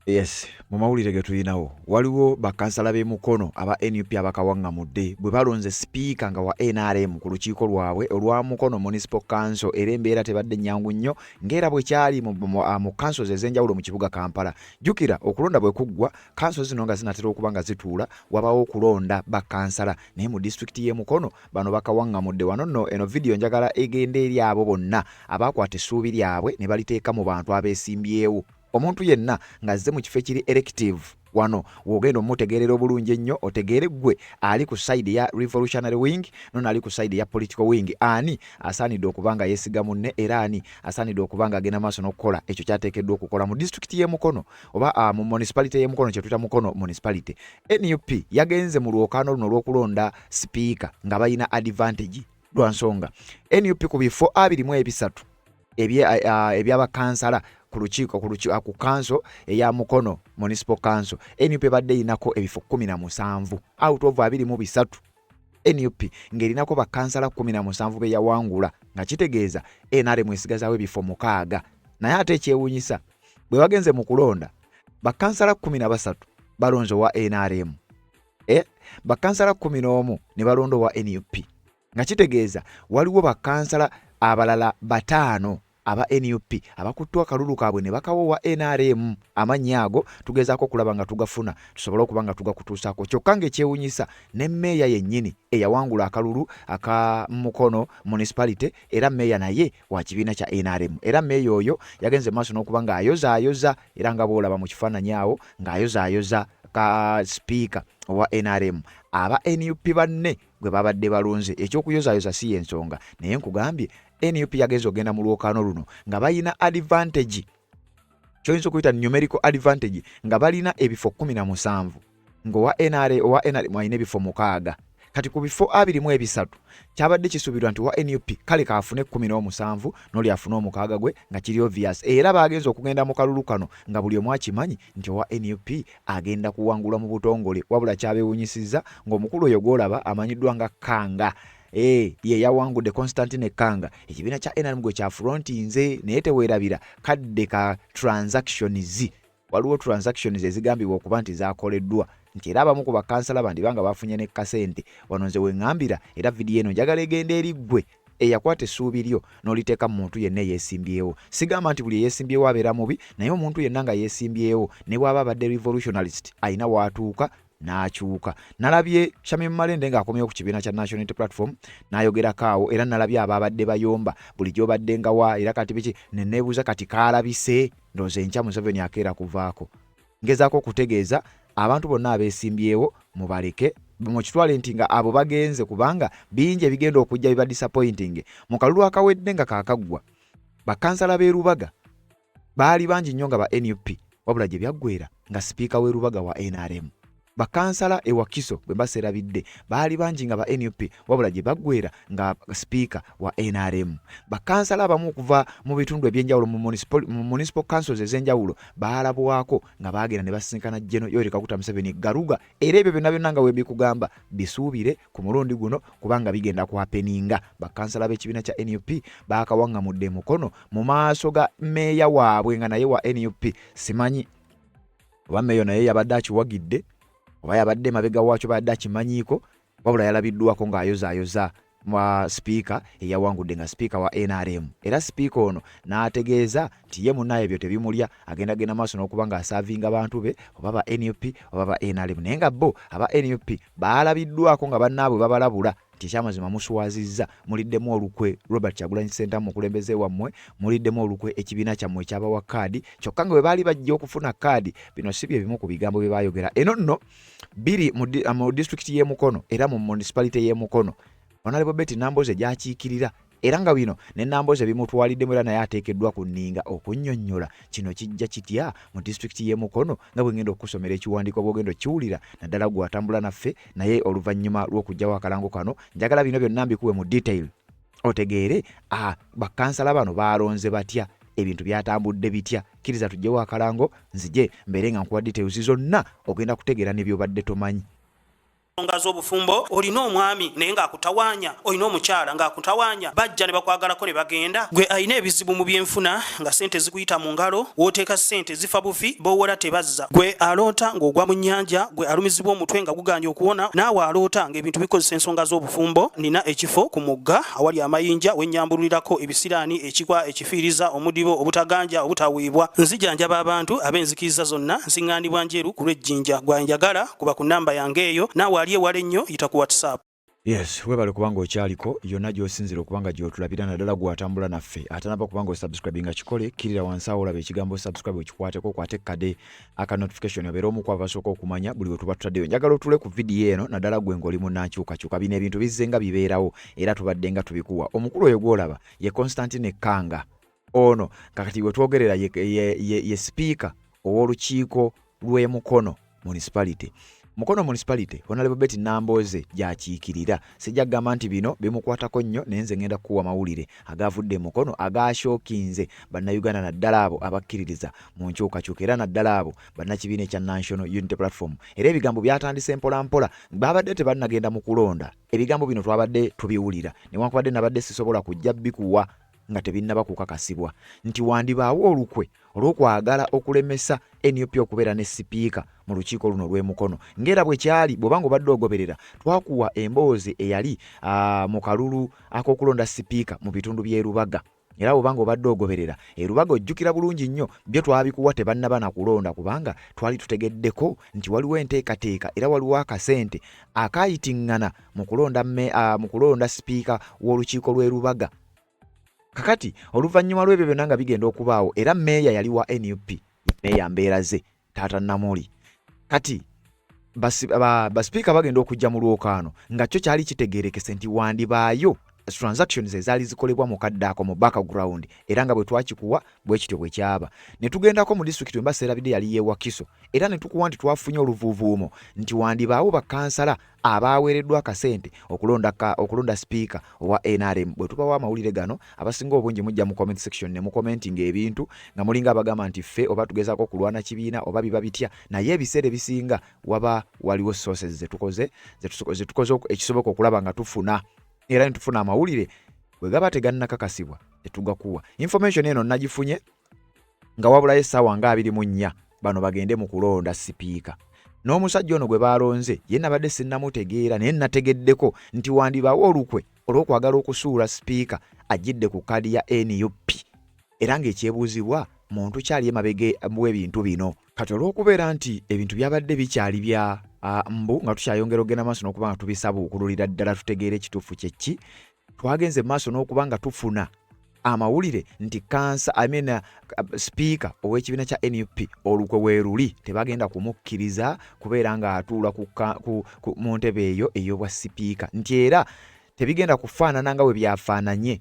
Yes, mu mawulire ge tulinawo waliwo bakansala b'e Mukono aba NUP abakawaŋŋamudde bwe balonze sipiika nga wa NRM ku lukiiko lwabwe olwa Mukono Municipal Council era embeera tebadde nnyangu nnyo ng'era bwe kyali mu councils ez'enjawulo mu kibuga Kampala. Jjukira okulonda bwe kuggwa councils zino nga zinatera okuba nga zituula wabawo okulonda bakansala naye mu disitulikiti y'e Mukono bano bakawaŋŋamudde wano nno eno vidiyo njagala egenda eri abo bonna abakwata essuubi lyabwe ne baliteeka mu bantu abeesimbyewo. Omuntu yenna ng'azze mu kifo ekiri elective wano w'ogenda omutegeerera obulungi ennyo otegeere ggwe ali ku side ya revolutionary wing nono ali ku side ya political wing ani asaanidde okuba nga yeesiga munne era ani asaanidde okuba nga agenda maaso n'okukola ekyo kyateekeddwa okukola mu disitulikiti y'e Mukono oba mu municipality y'e Mukono kye tuyita Mukono municipality. NUP yagenze mu lwokaano luno olw'okulonda sipiika nga balina advantage lwa nsonga NUP ku bifo 23 ebyabakansala ku council eya Mukono Municipal Council NUP badde inako ebifo 17 out of 23 NUP ngerinako bakansala 17 be yawangula nga kitegeeza NRM esigazaawo ebifo 6 naye ate ekyewuunyisa bwe bagenze mu kulonda bakansala 13 balonzo wa NRM bakansala 11 ne balondo wa NUP nga kitegeeza waliwo bakansala abalala 5 aba NUP abakuttwa akalulu kaabwe ne bakawowa NRM amannya ago tugezaako okulaba nga tugafuna tusobole okuba nga tugakutuusaako kyokka ng'ekyewuunyisa ne mmeeya yennyini eyawangula akalulu aka Mukono municipality era mmeeya naye wa kibiina kya NRM era mmeeya oyo yagenze maaso n'okuba nga ayozaayoza era nga boolaba mu kifaananyi awo ng'ayozaayoza ka sipiika owa NRM aba NUP banne gwe babadde balonze ekyokuyozaayoza si y'ensonga naye nkugambye NUP yagenze ogenda mu lwokaano luno nga balina advantage kyoyinza okuyita numerical advantage nga balina ebifo 17 ng'owa NRM alina ebifo 6 kati ku bifo 23 kyabadde kisuubirwa nti wa NUP kale kaafune 17 n'oli afune 6 gwe nga kiri obvious era baagenza okugenda mu kalulu kano nga buli omu akimanyi nti owa NUP agenda kuwangula mu butongole wabula kyabeewunyisizza ng'omukulu oyo gw'olaba amanyiddwa nga Kanga ye yawangudde Constantine Kanga ekibiina kya NRM gwe kya frontinze naye teweerabira kadde ka transactions waliwo transactions ezigambibwa okuba nti zaakoleddwa nti era abamu ku bakansala bandi banga bafunye ne kasente wano nze weŋŋambira era vidiyo eno njagala egenda eri ggwe eyakwata essuubi lyo n'oliteeka mu muntu yenna eyeesimbyewo sigamba nti buli eyeesimbyewo abeera mubi naye omuntu yenna nga yeesimbyewo ne bw'aba abadde revolutionalist ayina waatuuka n'akyuka. Nalabye Shamim Malende ng'akomyewo ku kibiina kya National Unity Platform n'ayogerako awo era nalabye ababadde bayomba bulijjo badde nga wa era kati biki ne neebuuza kati kaalabise ndowooza enkya Museveni akeera kuvaako ngezaako okutegeeza abantu bonna abeesimbyewo mubaleke mukitwale nti nga abo bagenze kubanga bingi ebigenda okujja biba disappointing mu kalulu akawedde nga kaakaggwa bakansala b'e Rubaga baali bangi nnyo nga ba NUP wabula gye byaggwera nga sipiika w'e Rubaga wa NRM bakansala e Wakiso bwe baserabidde baali bangi nga ba NUP wabula gye baggwera nga sipiika wa NRM bakansala abamu okuva mu bitundu ebyenjawulo mu municipal councils ez'enjawulo baalabwako nga baagenda ne basisinkana Jeno Yoweri Kaguta Museveni Garuga era ebyo byonna nga webikugamba bisuubire ku mulundi guno kubanga bigenda kuhapeninga bakansala b'ekibiina kya NUP baakawaŋŋamudde Mukono mu maaso ga mmeeya waabwe nga naye wa NUP simanyi oba mmeeyo naye yabadde akiwagidde oba yabadde mabega waakyo badde akimanyiiko wabula yalabiddwako ng'ayozaayoza mwa sipiika eyawangudde nga sipiika wa NRM era sipiika ono n'ategeeza nti ye munnaye ebyo tebimulya agenda maaso n'okuba ng'asaavinga bantu be oba ba NUP oba ba NRM naye nga bo aba NUP baalabiddwako nga bannaabwe babalabula nti ekyamazima muswazizza muliddemu olukwe Robert Kyagulanyi Ssentamu mukulembeze wammwe muliddemu olukwe ekibiina kyammwe ekyabawa kaadi kyokka nga bwe baali bajja okufuna kaadi bino si bye bimu ku bigambo bye baayogera eno nno biri mu disitulikiti y'e Mukono era mu municipality y'e Mukono Honorable Betty Nambooze gy'akiikirira era nga bino ne Nambooze bimutwaliddemu era naye ateekeddwa ku nninga okunnyonnyola kino kijja kitya mu disitulikiti y'e Mukono nga bwe ngenda okusomera ekiwandiiko bw'ogenda okiwulira naddala gwe atambula naffe naye oluvannyuma lw'okugyawo akalango kano njagala bino byonna mbikuwe mu detail otegeere bakansala bano baalonze batya ebintu byatambudde bitya kkiriza tugyewo akalango nzije mbeere nga nkuwa details zonna ogenda kutegeera ne by'obadde tomanyi. ensonga z'obufumbo olina omwami naye ng'akutawanya olina omukyala ng'akutawanya bajja ne bakwagalako ne bagenda gwe alina ebizibu mu byenfuna nga sente zikuyita mu ngalo wooteeka sente zifa bufi b'owola tebazza gwe aloota ng'ogwa mu nnyanja gwe alumizibwa omutwe nga guganye okuwona naawe aloota ng'ebintu bikozesa ensonga z'obufumbo nina ekifo ku mugga awali amayinja wennyambululirako ebisiraani ekikwa ekifiiriza omudibo obutaganja obutaweebwa nzijanjaba abantu ab'enzikiriza zonna nsiŋŋaanibwa njeru ku lw'ejjinja gwanjagala kuba ku nnamba yange eyo naawe ali ewala ennyo yita ku WhatsApp. Yes, webale kubanga okyaliko yonna gy'osinzira okubanga gy'otulabira naddala gw'atambula naffe atanaba kubanga osubscribinga kikole kirira wansi awo olaba ekigambo subscribe okikwateko kwate kade aka notification obeera omu ku abasooka okumanya buli we tuba tutaddeyo. Njagala otule ku vidiyo eno naddala gwe ng'oli munnakyukakyuka bino ebintu bizze nga bibeerawo era tubadde nga tubikuwa. Omukulu oyo gw'olaba ye Constantine Kanga ono kakati we twogerera ye speaker ow'olukiiko lw'e Mukono municipality. Mukono municipality Honorable Betty Nambooze gy'akiikirira sijja kugamba nti bino bimukwatako nnyo naye nze ngenda kukuwa mawulire agaavudde Mukono agaashookinze bannayuganda naddala abo abakkiririza mu nkyukakyuka era naddala abo bannakibiina ekya National Unity Platform. Era ebigambo byatandise mpolampola babadde tebannagenda mu kulonda. Ebigambo bino twabadde tubiwulira newankubadde nabadde sisobola kujja bikuwa nga tebinnaba kukakasibwa nti wandibaawo olukwe olw'okwagala okulemesa NUP okubeera ne sipiika mu lukiiko luno lw'e Mukono ng'era bwe kyali bw'obanga obadde ogoberera twakuwa emboozi eyali mu kalulu ak'okulonda sipiika mu bitundu by'e Rubaga. Era bw'obanga obadde ogoberera Rubaga ojjukira bulungi nnyo byo twabikuwa tebannaba na kulonda kubanga twali tutegeddeko nti waliwo enteekateeka era waliwo akasente akaayitiŋŋana mu kulonda sipiika w'olukiiko lw'e Rubaga. Kakati oluvannyuma lw'ebyo byonna nga bigenda okubaawo era meeya yali wa NUP meeya Mbeeraze taata Namuli. Kati basipiika bagenda okujja mu lwokaano nga kyo kyali kitegeerekese nti wandibaayo transactions ezaali zikolebwa mu kaddaako mu background era nga bwe twakikuwa bwe kityo bwe kyaba. Ne tugendako mu district Mbaseera bide yali ye Wakiso era ne tukuwa nti twafunye oluvuuvuumo nti wandibaawo bakansala abaaweereddwa akasente okulonda speaker owa NRM. Bwe tubawa amawulire gano abasinga obungi mujja mu comment section ne mu commenting ebintu nga mulinga abagamba nti ffe oba tugezaako kulwana kibiina oba biba bitya naye ebiseera ebisinga waliwo sources zetukoze ekisoboka okulaba nga tufuna era ntufuna amawulire bwe gaba tegannakakasibwa tetugakuwa. Information eno nagifunye nga wabulayo essaawa nga 24 bano bagende mu kulonda sipiika. N'omusajja ono gwe balonze ye nabadde sinnamutegeera naye nategeddeko nti wandibaawo olukwe olw'okwagala okusuula sipiika ajjidde ku kadi ya NUP era ng'ekyebuuzibwa muntu kyali emabega w'ebintu bino. Kati olw'okubeera nti ebintu byabadde bikyali bya mbu nga tukyayongera ogenda maaso n'okuba nga tubisabuukululira ddala tutegeera ekituufu kyeki twagenze maaso n'okuba nga tufuna amawulire nti speaker ow'ekibiina kya NUP olukwe weeruli tebagenda kumukkiriza kubeera ng'atuula mu ntebe eyo ey'obwa sipiika nti era tebigenda kufaanana nga bwe byafaananye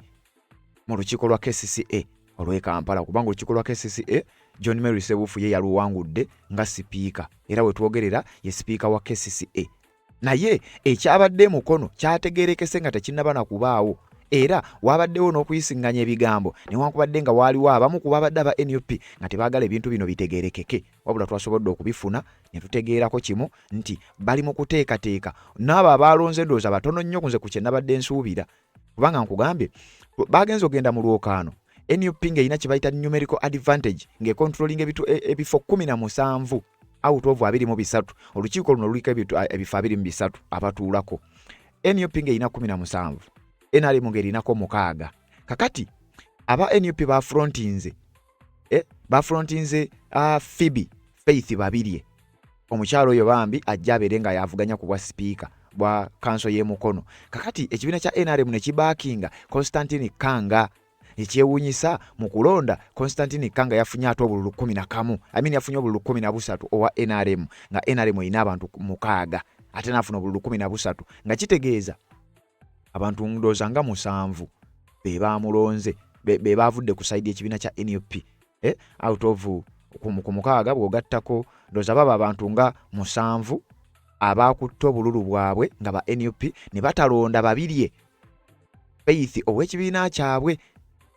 mu lukiiko lwa KCCA olw'e Kampala kubanga olukiiko lwa KCCA John Mary Ssebuufu ye yaluwangudde nga sipiika era we twogerera ye sipiika wa KCCA naye ekyabadde Mukono kyategeerekese nga tekinnaba na kubaawo era wabaddewo n'okuyisiŋŋanya ebigambo newankubadde nga waaliwo abamu ku babadde aba NUP nga tebaagala ebintu bino bitegeerekeke wabula twasobodde okubifuna ne tutegeerako kimu nti bali mu kuteekateeka n'abo abalonze ndowooza batono nnyo kunze ku kye nabadde nsuubira kubanga nkugambye bagenze ogenda mu lwokaano NUP ng'erina kye bayita numerical advantage ng'econtrolling ebifo 17 out of 23 olukiiko luno luliko ebifo 23 abatuulako. NUP ng'erina 17 NRM ng'erinako 6. Kakati aba NUP bafrontinze Phoebe Faith babirye omukyalo oyo bambi ajja abeere nga yavuganya ku bwa sipiika bwa kanso y'e Mukono. Kakati ekibiina kya NRM ne kibaakinga Constantine Kanga. Ekyewuunyisa mu kulonda Constantine Kanga yafunye ate obululu 11 yafunye obululu 13 owa NRM nga NRM erina abantu 6 ate n'afuna obululu 13 nga kitegeeza abantu ndowooza nga 7 be bamulonze be bavudde ku sayidi y'ekibiina kya NUP out of ku 6 bw'ogattako ndowooza baba abantu nga 7 abaakutte obululu bwabwe nga ba NUP ne batalonda babirye Faith ow'ekibiina kyabwe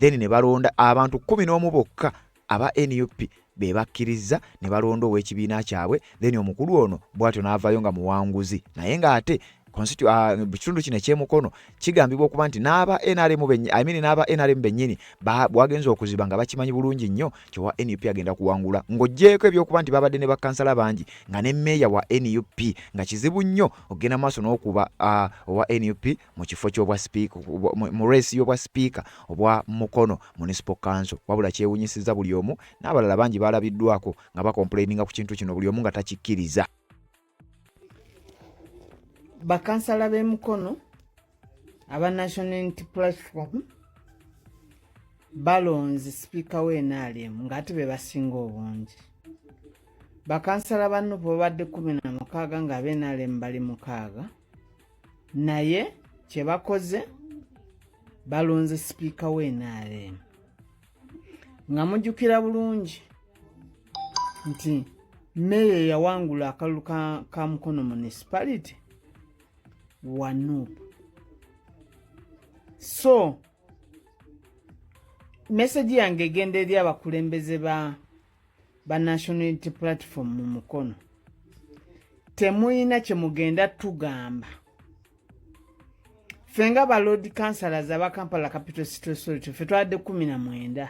then ne balonda abantu 11 bokka aba NUP be bakkiriza ne balonda ow'ekibiina kyabwe, then omukulu ono bw'atyo n'avaayo nga muwanguzi. Naye ng'ate kitundu kino ekyemukono kigambibwa okuba nti n'aba NRM bennyini bwagenza okuziba nga bakimanyi bulungi nnyo kyowa NUP agenda kuwangula, ng'oggyeeko ebyokuba nti babadde ne bakansala bangi nga ne mmeeya wa NUP nga kizibu nnyo okugenda maaso n'okuba owa NUP mu kifo ky'obwa sipiika mu reesi y'obwa sipiika obwa Mukono Municipal Council. Wabula kyewunyisizza buli omu, n'abalala bangi baalabiddwako nga bakomplaininga ku kintu kino, buli omu nga takikkiriza. Bakansala b'Emukono aba National Unity Platform balonze sipiika w'NRM ng'ate be basinga obungi. Bakansala banno babadde 16 nga ab'NRM bali 6, naye kye bakoze balonze sipiika w'NRM. Nga mujjukira bulungi nti meeya yawangula akalulu ka Mukono Municipality Wanupu. So message yange egenda eri abakulembeze ba National Unity Platform mu Mukono, temuyina kye mugenda tugamba ffe nga ba Lord Councillors aba Kampala Capital City Authority ffe twadde 19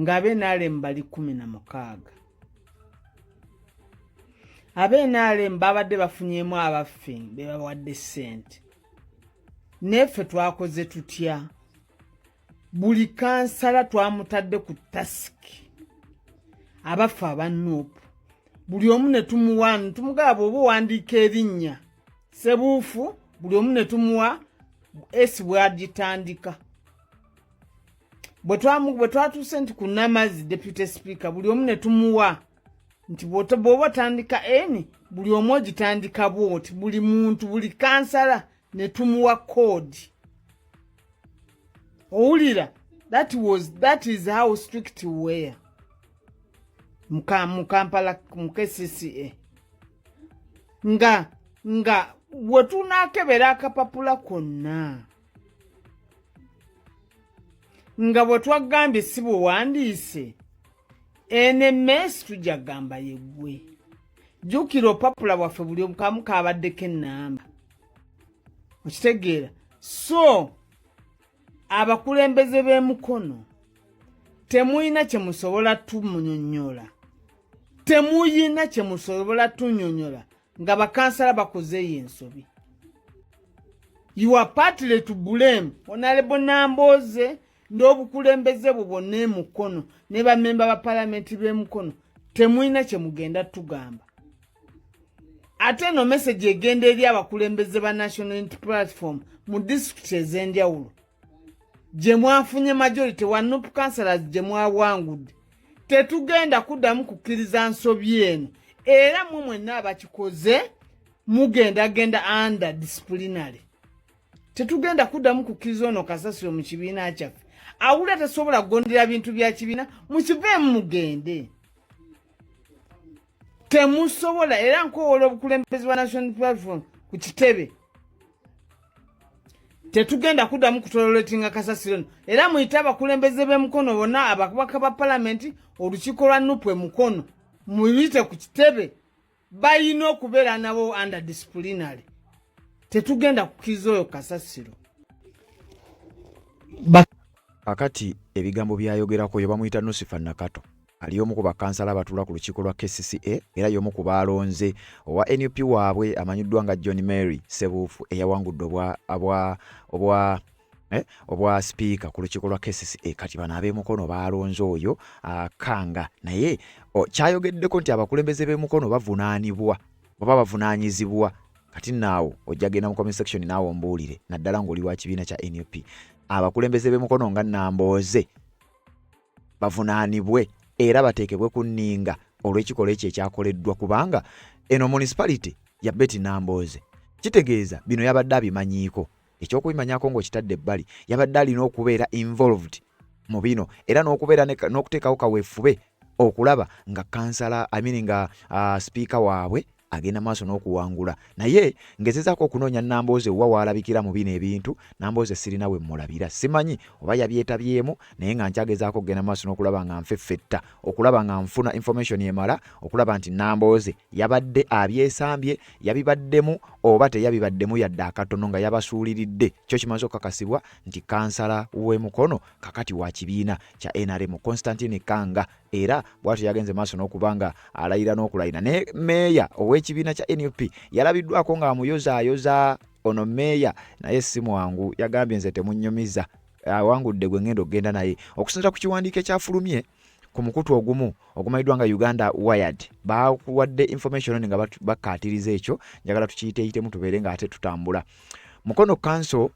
nga NRM bali 16. NRM babadde bafunyemu abaffe be bawadde ssente. Neffe twakoze tutya? Buli kansala twamutadde ku tasiki. Abaffe aba Nuupu buli omu ne tumuwa, tumugaba oba owandiika erinnya Sebuufu, buli omu ne tumuwa esi bw'agitandika. Bwe twatuuse nti ku Namazi Deputy Speaker, buli omu ne tumuwa nti bw'oba otandika eni buli omu ogitandika bw'oti, buli muntu buli kansala ne tumuwa koodi. Owulira, that is how strict we were mu Kampala mu KCCA. Nga bwetunaakebera akapapula konna, nga bwe twagambye si bwe wandiise, NMS tujja gamba yeggwe. Jjukira opapula bwaffe buli omu kamu kaabaddeko ennamba. Okitegeera? So abakulembeze b'Emukono temuyina kye musobola tumunyonnyola. Temuyina kye musobola tunnyonnyola nga bakansala bakozeeyo ensobi. You are partly to blame. Honorable Nambooze n'obukulembeze bwo bwonna Emukono ne bammemba ba palamenti b'Emukono temuyina kye mugenda tugamba. Ate no message egenda eri abakulembeze ba National Unity Platform mu district ez'enjawulo gye mwafunye majority wa Nuupu Councillors gye mwawangudde, tetugenda kuddamu kukkiriza nsobi eno, era mwe mwenna abakikoze genda under disciplinary. Tetugenda kuddamu kukkiriza ono Kasasiro mu kibiina kyaffe. Awula tasobola kugondera bintu bya kibiina, mukiveemu mugende. Temusobola, era nkowola obukulembeze bwa National Platform ku kitebe. Tetugenda kuddamu kutololetinga Kasasiro. Era muyite abakulembeze b'Emukono bonna, ababaka ba palamenti, olukiiko lwa Nuupu Emukono, muyite ku kitebe. Bayina okubeera nabo under disciplinary. Tetugenda kukkiriza oyo Kasasiro. Kakati ebigambo byayogerako yo bamuyita Nusifa Nakato, ali omu ku bakansala abatula ku lukiiko lwa KCCA, era y'omu ku balonze owa NUP waabwe amanyiddwa nga John Mary Sebuufu eyawangudde obwa speaker ku lukiiko lwa KCCA. Kati bano ab'Emukono balonze oyo Kanga, naye kyayogeddeko nti abakulembeze b'Emukono bavunaanibwa oba bavunaanyizibwa. Kati naawo ojja genda mu comment section naawo mbuulire naddala ng'oli wa kibiina kya NUP. Abakulembeze b'Emukono nga Nambooze bavunaanibwe era bateekebwe ku nninga olw'ekikolwa ekyo ekyakoleddwa, kubanga eno municipality ya Betty Nambooze kitegeeza bino yabadde abimanyiiko. Eky'okubimanyako ng'okitadde ebbali, yabadde alina okubeera involved mu bino era n'okubeera n'okuteekawo kaweefube okulaba nga kansala nga speaker waabwe agenda maaso n'okuwangula. Naye ngezezaako okunoonya Nambooze wa waalabikira mu bino ebintu. Nambooze sirina we mulabira, simanyi oba yabyetabyemu, naye nga nkyagezaako okugenda maaso n'okulaba nga nfeffetta, okulaba nga nfuna information emala, okulaba nti Nambooze yabadde abyesambye, yabibaddemu oba teyabibaddemu yadde akatono nga yabasuuliridde. Kyo kimaze okukakasibwa nti kansala w'e Mukono kakati wa kibiina kya NRM Constantine Kanga, era bw'atyo yagenze maaso n'okubanga alayira n'okulayira. Ne meeya ow'ekibiina kya NUP yalabiddwako nga amuyozaayoza ono meeya, naye si mwangu, yagambye nze temunnyumiza, awangudde gwe ngenda okugenda naye. Okusinziira ku kiwandiiko ekyafulumye ku mukutu ogumu ogumanyiddwa nga Uganda Wired, bakuwadde information nga bakkaatiriza ekyo, njagala tukiyiteeyitemu tubeere nga ate tutambula. Mukono Council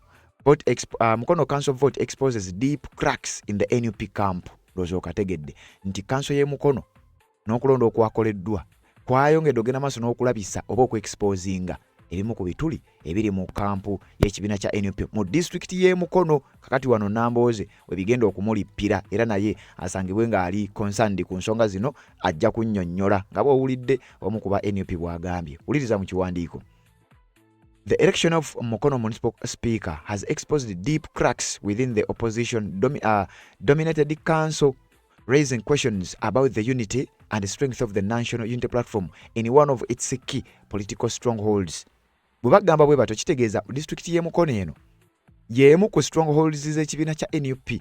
vote exposes deep cracks in the NUP camp. Loozi okategedde nti kanso y'e Mukono n'okulonda okwakoleddwa kwayongedde ogenda maaso n'okulabisa oba okuexposinga ebimu ku bituli ebiri mu kampu y'ekibiina kya NUP mu disitulikiti y'e Mukono. Kakati wano Nambooze we bigenda okumulippira, era naye asangibwe ng'ali concerned ku nsonga zino, ajja kunnyonnyola nga bw'owulidde omu ku ba NUP bw'agambye. Wuliriza mu kiwandiiko. The election of Mukono Municipal Speaker has exposed deep cracks within the opposition dominated council, raising questions about the unity and the strength of the National Unity Platform in one of its key political strongholds. Bwe bagamba bwe bato kitegeeza disitulikiti y'e Mukono eno y'emu ku strongholds z'ekibiina kya NUP,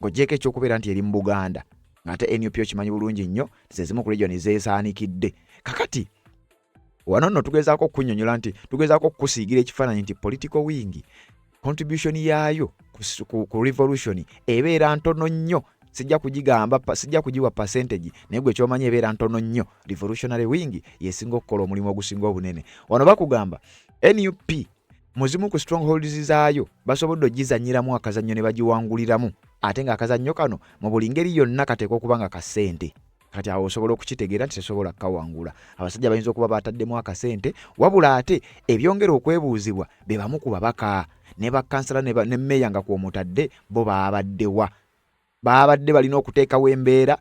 ng'ogyeko ekyokubeera nti eri mu Buganda, ng'ate NUP okimanyi bulungi nnyo zezimu ku region zeesaanikidde. Kakati wano nno tugezaako kunnyonnyola nti tugezaako okusiigira ekifaananyi nti political wing contribution yaayo ku revolution ebeera ntono nnyo. Sijja kugiwa percentage, naye gwe kyomanyi ebeera ntono nnyo. Revolutionary wing yesinga okukola omulimu ogusinga obunene. Wano bakugamba NUP muzimu ku strongholds zaayo basobodde ogizannyiramu akazannyo ne bagiwanguliramu, ate nga akazannyo kano mu buli ngeri yonna kateekwa okuba nga kasente. Kati awo osobola okukitegeera nti tesobola kawangula. Abasajja bayinza okuba bataddemu akasente, wabula ate ebyongera okwebuuzibwa be bamu ku babaka ne bakansala ne meeya nga kw'omutadde bo baabaddewa. Baabadde balina okuteekawo embeera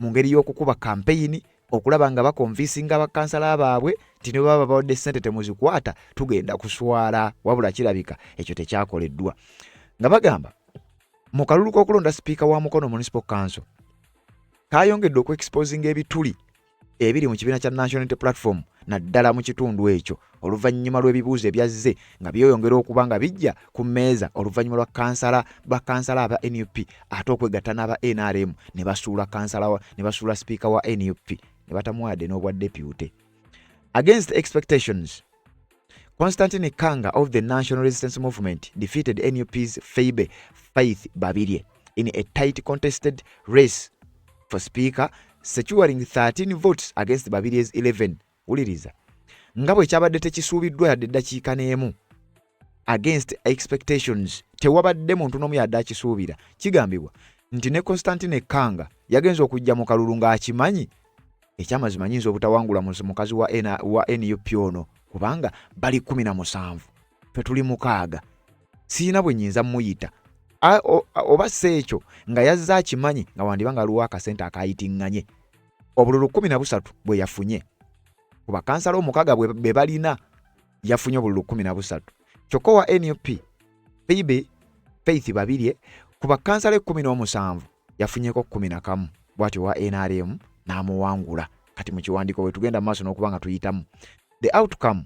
mu ngeri y'okukuba kampeyini okulaba nga bakonvinsinga bakansala baabwe nti ne baba bawadde ssente temuzikwata tugenda kuswala, wabula kirabika ekyo tekyakoleddwa. Nga bagamba mu kalulu k'okulonda sipiika wa Mukono Municipal Council kayongedde okuexposinga ebituli ebiri mu kibiina kya National Unity Platform naddala mu kitundu ekyo, oluvannyuma lw'ebibuuzo ebyazze nga byeyongera okuba nga bijja ku mmeeza oluvannyuma lwa bakansala aba NUP ate okwegatta n'aba NRM ne basuula sipiika wa NUP ne batamuwadde n'obwa deputy. Against expectations, Constantine Kanga of the National Resistance Movement defeated NUP's Faith Babirye in a tight contested race for speaker, securing 13 votes against Babirye's 11. Uliriza. Nga bwe kyabadde tekisuubiddwa yadde eddakiika n'emu. Against expectations, tewabadde muntu n'omu yadde akisuubira. Kigambibwa nti ne Constantine Kanga yagenza okujja mu kalulu ng'akimanyi ekyamazima nyinza obutawangula mukazi wa NUP ono, kubanga bali 17 fe tuli 6. Siina bwe nnyinza muyita oba sekyo nga yazza akimanyi nga wandibanga aliwo akasente akayitinganye. Obululu 13 bwe yafunye ku bakansala omukaaga bwe balina, yafunye obululu 13. Kyokka wa NUP Faith Babirye ku bakansala 17 yafunyeko 11, bw'atyo wa NRM n'amuwangula. Kati mu kiwandiiko we tugenda maaso n'okuba nga tuyitamu. The outcome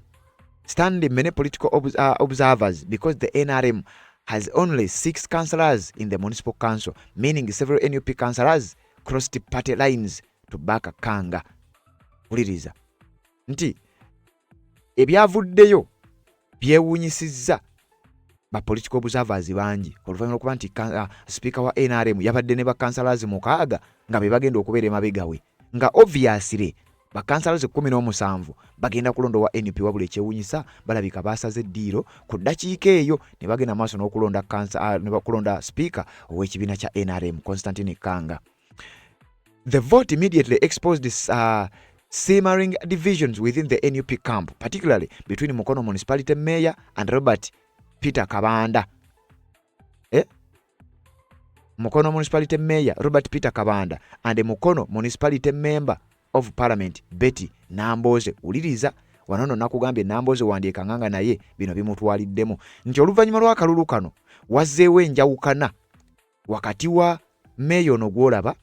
stand many political observers because the NRM has only 6 councillors in the municipal council, meaning several NUP councillors crossed party lines to back Kanga. Uliriza nti ebyavuddeyo byewuunyisizza ba political observers bangi oluvannyuma okuba nti speaker wa NRM yabadde ne bakansalazi 6 nga be bagenda okubeera emabegawe, nga obviously bakansalazi 17 bagenda kulonda wa NUP, wabula ekyewuunyisa balabika basaze eddiiro ku ddakiika eyo ne bagenda maaso n'okulonda speaker ow'ekibiina kya NRM Constantine Kanga. The vote immediately exposed simmering divisions within the NUP camp, particularly between Mukono Municipality Mayor and Robert Peter Kabanda. Mukono Municipality Mayor Robert Peter Kabanda and the Mukono Municipality Member of Parliament Betty Nambooze. Uliriza wanono nakugambye Nambooze wandiika nganga naye bino bimutwaliddemu nti oluvannyuma lw'akalulu kano wazzeewo enjawukana wakati wa meeya ono gw'olaba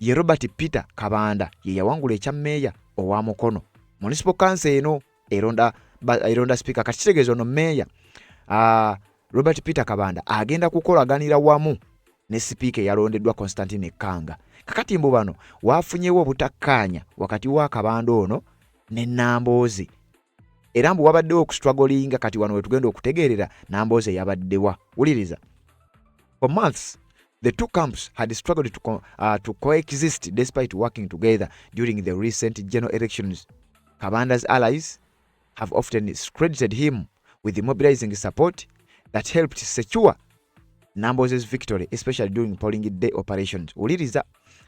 ye Robert Peter Kabanda ye yawangula ekya meeya owa Mukono. Municipal Council eno eronda speaker kati kitegeeza ono meeya Robert Peter Kabanda agenda kukolaganira wamu ne speaker yalondeddwa Constantine Kanga. Kakati mbu bano wafunyewo obutakkaanya wakati wa Kabanda ono ne Nambooze. Era mbu wabaddewo okustrugglinga kati wano wetugenda okutegeerera Nambooze yabaddewa. Wuliriza. For months, the two camps had struggled to coexist despite working together during the recent general elections. Kabanda's allies have often discredited him with the mobilizing support that helped secure Nambooze's victory, especially during polling day operations. Uliriza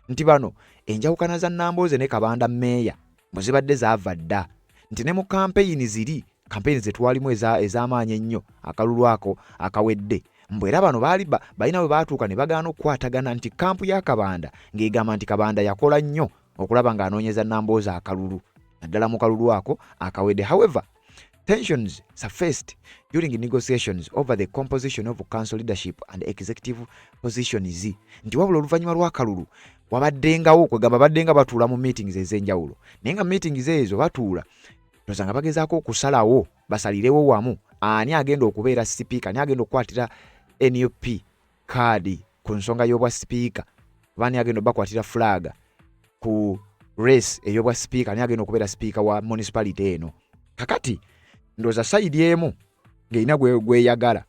nti bano enjawukana za Nambooze ne Kabanda meeya muzibadde zaava dda nti ne mu campaign ziri campaign zetwalimu ez'amaanyi ennyo akalulu ako akawedde mbu era bano baali balina we baatuuka ne bagaana okukwatagana nti kampu ya Kabanda ng'egamba nti Kabanda yakola nnyo okulaba ng'anoonyeza Nambooze akalulu naddala mu kalulu ako akawedde. However, tensions surfaced during negotiations over the composition of council leadership and executive positions. Nti wabula oluvannyuma lw'akalulu wabaddengawo kwegamba baddenga batuula mu meetings ez'enjawulo naye nga meetings ezo batuula tozanga bagezaako okusalawo basalirewo wamu ani agenda okubeera sipiika ani agenda okukwatira NUP kaadi ku nsonga y'obwa sipiika bani agenda bakwatira flag ku race ey'obwa sipiika ani agenda okubeera sipiika wa municipality eno. Kakati ndoza side emu ng'erina gweyagala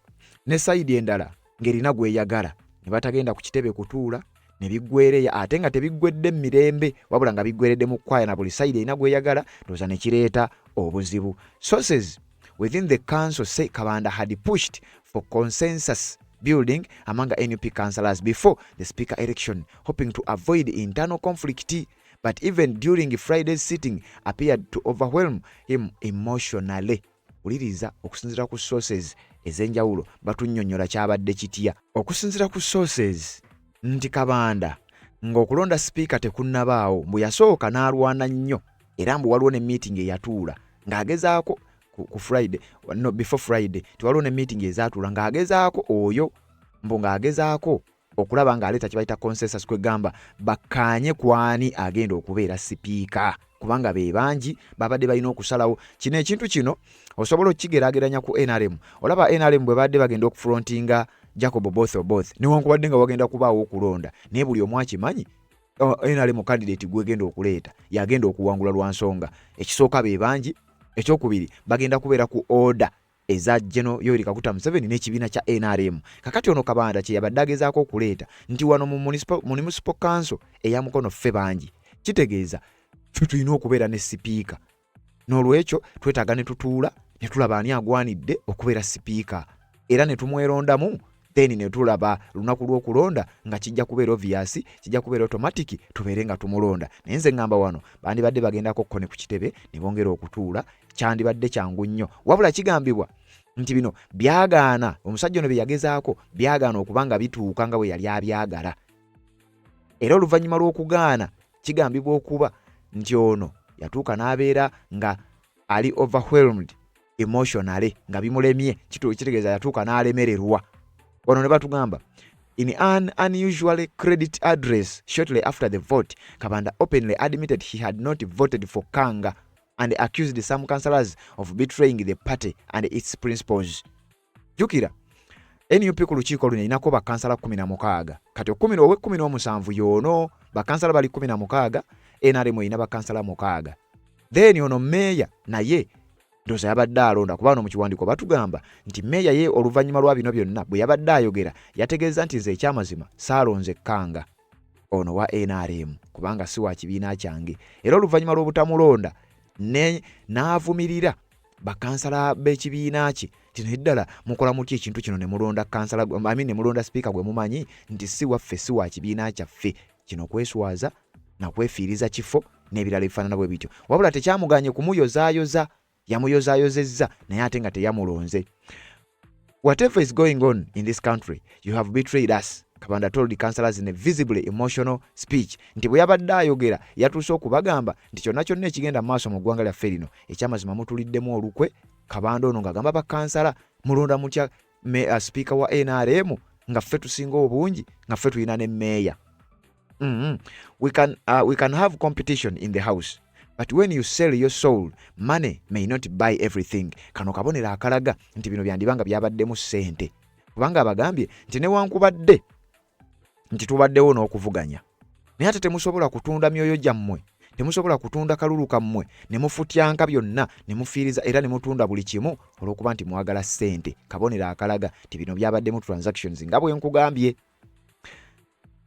ne side endala ng'erina gweyagala ne batagenda ku kitebe kutuula ne biggwereya ate nga tebiggwedde mirembe wabula nga biggweredde mu kwaya na buli side erina gweyagala ndoza ne kireeta obuzibu. Sources within the council say Kabanda had pushed for consensus building among NUP councillors before the speaker election, hoping to avoid internal conflict, but even during Friday's sitting appeared to overwhelm him emotionally. Uliriza okusinzira ku sources ez'enjawulo batunnyonnyola kyabadde kitya. Okusinzira ku sources nti Kabanda ng'okulonda speaker tekunnabaawo mbu yasooka n'alwana nnyo era mbu waliwo ne meeting eyatuula ng'agezaako ku Friday no before Friday tiwaliwo ne meeting ezaatuula ng'agezaako oyo mbu ng'agezaako okulaba ng'aleeta kibayita consensus kwegamba bakkaanye kwani agenda okubeera sipiika kubanga be bangi babadde balina okusalawo kino ekintu kino osobola okkigeraageranya ku NRM. Olaba NRM bwe badde bagenda okufrontinga Jacob Both newankubadde nga wagenda kubaawo okulonda naye buli omu akimanyi NRM candidate gwegenda okuleeta yagenda okuwangula lwa nsonga ekisooka be bangi ekyokubiri bagenda kubeera ku order eza General Yoweri Kaguta Museveni n'ekibiina kya NRM. Kakati ono Kabanda kye yabadde agezaako okuleeta nti wano mu municipal council eya Mukono ffe bangi kitegeeza tulina okubeera ne sipiika n'olwekyo twetaaga ne tutuula ne tulaba ani agwanidde okubeera sipiika era ne tumwerondamu then ne tulaba lunaku lw'okulonda nga kijja kubeera obvious kijja kubeera automatic tubeere nga tumulonda. Naye nze ngamba wano bandibadde bagendako kkone ku kitebe ne bongera okutuula kyandibadde kyangu nnyo wabula kigambibwa nti bino byagaana omusajja ono bye yagezaako byagaana okubanga bituuka nga bwe yali abyagala era oluvannyuma lw'okugaana kigambibwa okuba nti ono yatuuka n'abeera nga ali overwhelmed emotionally nga bimulemye kitegeeza yatuuka n'alemererwa. Ono ne batugamba in an unusual credit address shortly after the vote, Kabanda openly admitted he had not voted for Kanga and accused some councillors of betraying the party and its principles. Jukira NUP ku lukiiko luno inako bakansala 16 kati 17 yono bakansala bali 16 NRM ina bakansala 6 then ono meeya naye ndoza yabadde alonda kubanga mu kiwandiiko batugamba nti meeya ye oluvannyuma lwa bino byonna bwe yabadde ayogera yategeeza nti nze ekyamazima saalonze Kanga ono wa NRM kubanga si wa kibiina kyange era oluvannyuma lw'obutamulonda n'avumirira bakansala b'ekibiina kye tino eddala mukola mutya ekintu kino ne mulonda kansala ne mulonda sipiika gwe mumanyi nti si waffe si wa kibiina kyaffe kino kweswaza na kwefiiriza kifo n'ebirala ebifaanana bwe bityo wabula tekyamuganye kumuyozaayoza yamuyozaayozezza naye ate nga teyamulonze. Whatever is going on in this country, you have betrayed us Kabanda told the councillors in a visibly emotional speech nti bwe yabadde ayogera yatuuse okubagamba nti kyonna kyonna ekigenda maaso mu ggwanga lyaffe lino ekyamazima mutuliddemu olukwe. Kabanda ono ng'agamba bakansala mulonda mutya speaker wa NRM nga ffe tusinga obungi nga ffe tulina ne meeya. We can have competition in the house, but when you sell your soul, money may not buy everything. Kano kabonera akalaga nti bino byandibanga byabaddemu ssente, kubanga abagambye nti newankubadde nti tubaddewo n'okuvuganya naye ate temusobola kutunda myoyo gyammwe, temusobola kutunda kalulu kammwe ne mufutyanka byonna ne mufiiriza era ne mutunda buli kimu olw'okuba nti mwagala ssente. Kabonera akalaga nti bino byabaddemu transactions nga bwe nkugambye.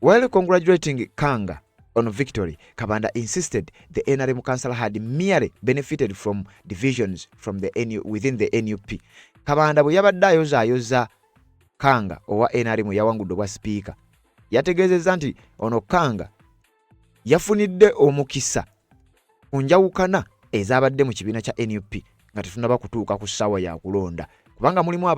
While congratulating Kanga on victory, Kabanda insisted the NRM councillor had merely benefited from divisions from within the NUP. Kabanda bwe yabadde ayoza Kanga owa NRM yawangudde obwa speaker, yategeezezza nti ono Kanga yafunidde omukisa ku njawukana ezabadde mu kibiina kya NUP nga tetunaba kutuuka ku ssaawa ya kulonda, kubanga mulimu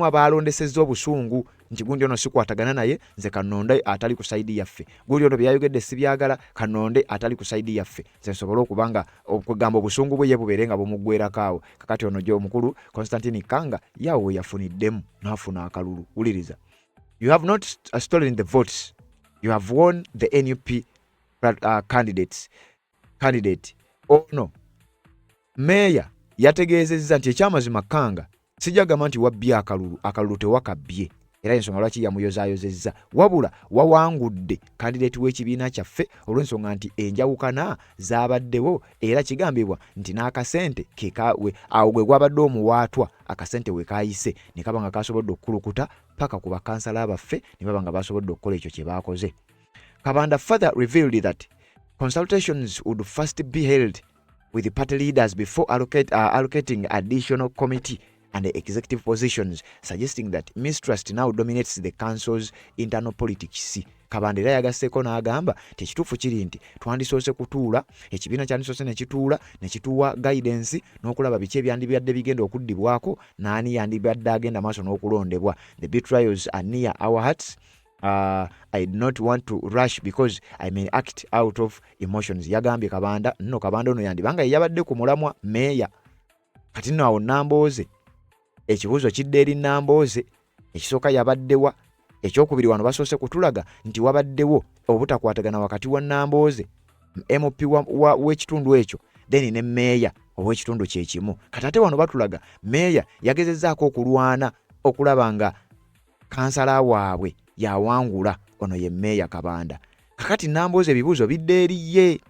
abalondesezza obusungu nti gundi ono sikwatagana naye, nze Kanonde atali ku saidi yaffe, gundi ono byayogedde sibyagala, Kanonde atali ku saidi yaffe, nze nsobole okubanga okugamba obusungu bwe ye bubeere nga bumuggwerakaawo. Kakati ono gyo omukulu Constantine Kanga yawe yafuniddemu n'afuna akalulu. Wuliriza, you have not stolen the votes, you have won the NUP candidate. Ono meeya yategeezezza nti ekyamazima Kanga sijagamba nti wabbye akalulu tewakabbye, era ensonga lwaki yamuyozaayozezza, wabula wawangudde kandidate w'ekibiina kyaffe olw'ensonga nti enjawukana zaabaddewo, era kigambibwa nti n'akasente kekawe awo gwe gwabadde omuwaatwa, akasente we kaayise ne kaba nga kasobodde okukulukuta paka ku bakansala baffe ne baba nga basobodde okukola ekyo kye baakoze. Kabanda further revealed that consultations would first be held with the party leaders before allocating additional committee and the executive positions, suggesting that mistrust now dominates the council's internal politics. Kabanda era yagasseeko n'agamba tekituufu kiri nti twandisoose kutuula, ekibiina kyandisoose ne kituwa guidance n'okulaba biki ebyandibadde bigenda okuddibwako n'ani yandibadde agenda maaso n'okulondebwa. The betrayals are near our hearts. I do not want to rush because I may act out of emotions. Yagambye Kabanda ono yandibanga yabadde ku mulamwa meeya. Kati nno awo Nambooze ekibuuzo kidde eri Nambooze, ekisooka yabaddewa, ekyokubiri wano basoose kutulaga nti wabaddewo obutakwatagana wakati wa Nambooze MP w'ekitundu ekyo then ne meeya ow'ekitundu kye kimu. Kati ate wano batulaga meeya yagezezzaako okulwana okulaba nga kansala waabwe yawangula ono ye meeya Kabanda. Kakati Nambooze ebibuuzo bidde eri ye.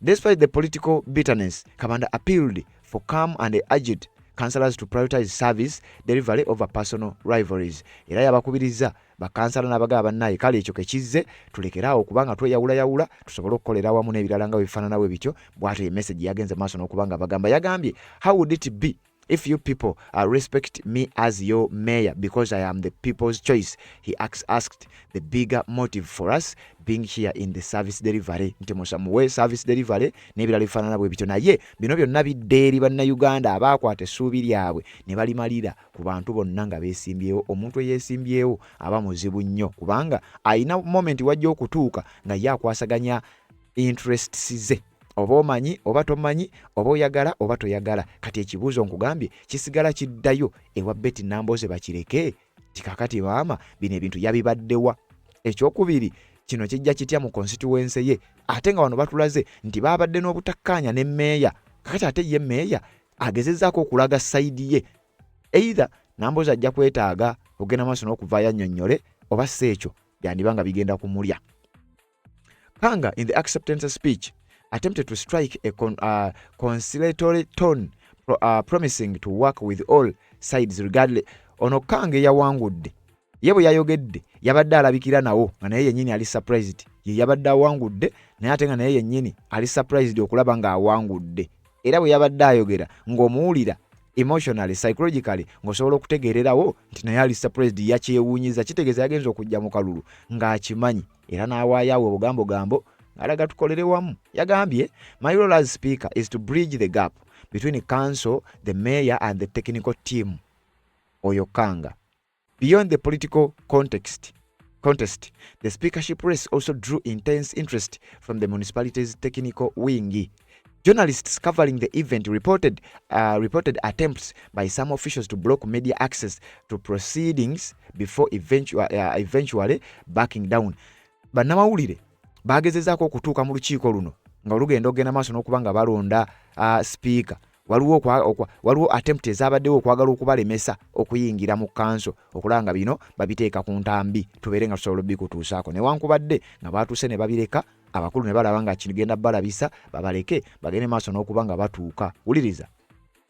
Despite the political bitterness, Kabanda appealed for calm and urged councillors to prioritize service delivery over personal rivalries. Era yabakubiriza bakansala n'abagaba bannaye kale ekyo kekizze tulekeraawo kubanga tweyawulayawula tusobole okukolera awamu n'ebirala nga bifaananawe bityo. Bw'atyo ye message yagenze maaso n'okubanga bagamba, yagambye, how would it be if you people respect me as your mayor because I am the people's choice? He asked the bigger motive for us being here in the service delivery. Nti musamuwe service delivery n'ebirala bifaanana bwe bityo. Naye bino byonna bidde eri bannayuganda abaakwata essuubi lyabwe ne balimalira ku bantu bonna nga beesimbyewo. Omuntu eyeesimbyewo aba muzibu nnyo kubanga ayina moment wajja okutuuka nga ye akwasaganya interests ze. Oba omanyi oba tomanyi, oba oyagala oba toyagala. Kati ekibuuzo nkugambye kisigala kiddayo ewa Betty Nambooze bakireke ti kakati maama bino ebintu yabibaddewa. Ekyokubiri kino kijja kitya mu constituency ye, ate nga wano batulaze nti baabadde n'obutakkaanya ne meeya. Kakati ate ye meeya agezezzaako okulaga sayidi ye. Either Nambooze ajja kwetaaga ogenda maaso n'okuvaayo annyonnyole oba si ekyo byandibanga bigenda kumulya. Kanga in the acceptance speech attempted to strike a conciliatory tone, promising to work with all sides regardless. Ono Kanga yawangudde, ye bwe yayogedde yabadde alabikira nawo nga naye yennyini ali surprised. Ye yabadde awangudde naye ate nga naye yennyini ali surprised okulaba nga awangudde. Era bwe yabadde ayogera ng'omuwulira emotionally, psychologically ng'osobola okutegeererawo nti naye ali surprised, yakyewuunyiza. Kitegeeza yagenza okujja mu kalulu ng'akimanyi era n'awaayo obugambo alaga tukolere wamu. Yagambye, my role as speaker is to bridge the gap between the council, the mayor and the technical team. Oyo Kanga. Beyond the political contest, the speakership race also drew intense interest from the municipality's technical wing. Journalists covering the event reported attempts by some officials to block media access to proceedings before eventually backing down. Bannamawulire bagezezaako okutuuka mu lukiiko luno nga olugenda ogenda maaso n'okuba nga balonda speaker. Waliwo attempt ezabaddewo okwagala okubalemesa okuyingira mu kanso okulanga bino babiteeka ku ntambi tubeere nga tusobola bikutuusaako. Newankubadde nga batuuse ne babireka, abakulu ne balaba nga kigenda balabisa, babaleke bagende maaso n'okuba nga batuuka. Wuliriza.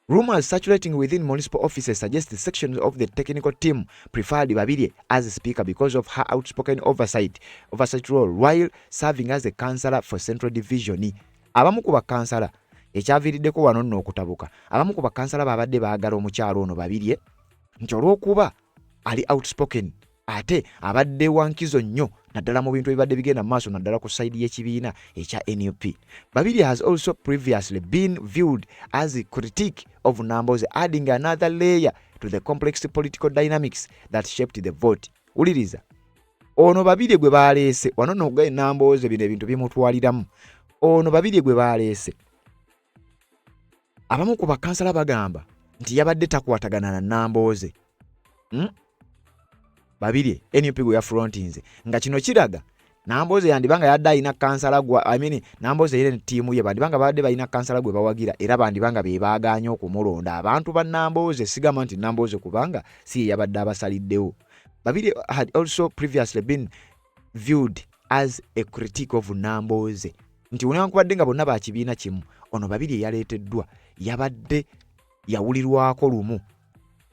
Rumors circulating within municipal offices suggest the sections of the technical team preferred Babirye as speaker because of her outspoken oversight role while serving as a councillor for Central Division. Abamu ku bakansala ekyaviiriddeko wano nno okutabuka. Abamu ku bakansala babadde baagala omukyalo ono Babirye nti olw'okuba ali outspoken ate abadde wankizo nnyo naddala mu bintu ebibadde bigenda mu maaso naddala ku sayidi y'ekibiina ekya NUP. Babirye has also previously been viewed as a critique of Nambooze, adding another layer to the complex political dynamics that shaped the vote. Uliriza. Ono Babirye gwe baleese wano nno gwe Nambooze bino ebintu bimutwaliramu. Ono Babirye gwe baleese. Abamu ku bakansala bagamba nti yabadde takwatagana na Nambooze. Babirye NUP gwe yafrontinze nga kino kiraga Nambooze yandibanga yadde alina kansala Nambooze yene ttiimu ye bandibanga badde balina kansala gwe bawagira era bandibanga be baaganya okumulonda abantu ba Nambooze sigamba nti Nambooze kubanga si yabadde abasaliddewo. Babirye had also previously been viewed as a critique of Nambooze nti unankubadde nga bonna ba kibiina kimu ono Babirye yaleeteddwa yabadde yawulirwako lumu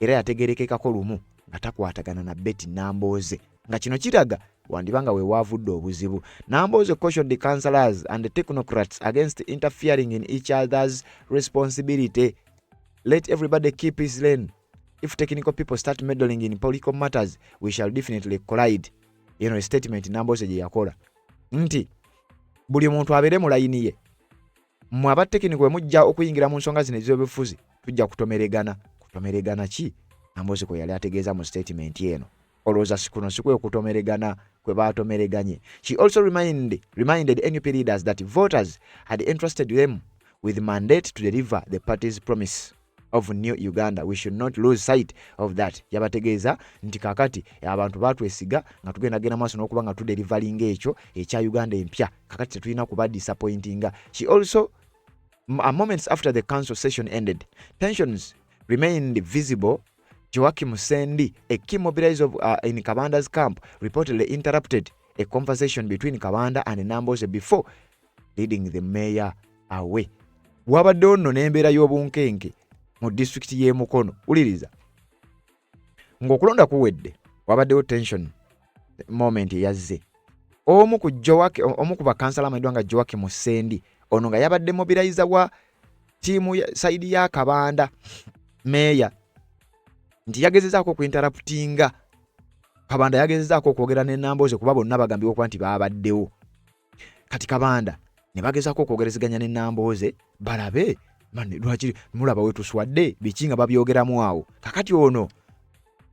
era yategerekekako lumu nga takwatagana na Betty Nambooze nga kino kiraga wandibanga we waavudde obuzibu. Nambooze cautioned the councillors and the technocrats against interfering in each other's responsibility. Let everybody keep his lane. If technical people start meddling in political matters, we shall definitely collide. A statement Nambooze gye yakola nti buli muntu abeere mu layini ye. Mmwe abatekiniko bwe mujja okuyingira mu nsonga zino ez'obufuzi tujja kutomeregana. Kutomeregana ki? Nambooze kwe yali ategeeza mu statement eno. Olowooza kuno si kwe kutomeregana kwe baatomereganye. She also reminded NUP leaders that voters had entrusted them with mandate to deliver the party's promise of New Uganda. We should not lose sight of that. Yabategeeza nti kakati abantu batwesiga nga tugenda maaso n'okuba nga tudelivalinga ekyo ekya Uganda empya. Kakati tetulina kuba disappointinga. She also, moments after the council session ended, tensions remained visible. Joakim Musendi, a key mobilizer in Kabanda's camp, reportedly interrupted a conversation between Kabanda and Nambooze before leading the mayor away. Wabadde nno n'embeera y'obunkenke mu district y'e Mukono. Uliriza. Ng'okulonda kuwedde, wabaddewo tension moment yazze. Omu ku bakansala amayiddwa nga Joakim Musendi, ono nga yabadde mobilizer wa tiimu sayidi ya Kabanda mayor nti yagezezaako okuinterruptinga Kabanda yagezezaako okwogera ne Nambooze kuba bonna bagambibwa okuba nti baabaddewo. Kati Kabanda ne bagezaako okwogerezeganya ne Nambooze balabe lwaki mulaba wetuswadde biki nga babyogeramu awo. Kakati ono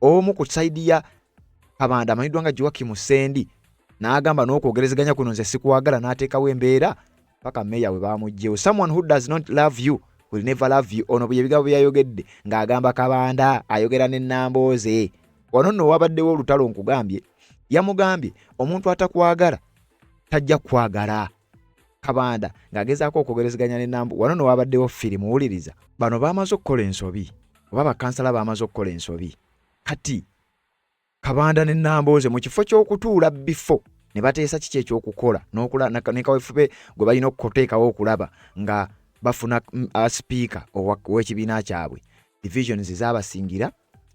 omu ku sayidi ya Kabanda amanyiddwa nga Joakim Musendi n'agamba n'okwogerezeganya kuno nze sikuwagala n'ateekawo embeera paka meya we baamugjewo. Someone who does not love you will never love you. Ono bye bigambo byayogedde ng'agamba Kabanda ayogera ne Nambooze. Wano nno wabaddewo olutalo nkugambye yamugambye omuntu atakwagala tajja kwagala. Kabanda ng'agezaako okwogerezeganya ne Nambooze. Wano nno wabaddewo firimu. Wuliriza. Bano baamaze okukola ensobi oba bakansala baamaze okukola ensobi. Kati Kabanda ne Nambooze mu kifo ky'okutuula bifo ne bateesa kiki ekyokukola ne kaweefube gwe balina okuteekawo okulaba nga bafuna speaker ow'ekibiina kyabwe. Divisions zaabasingira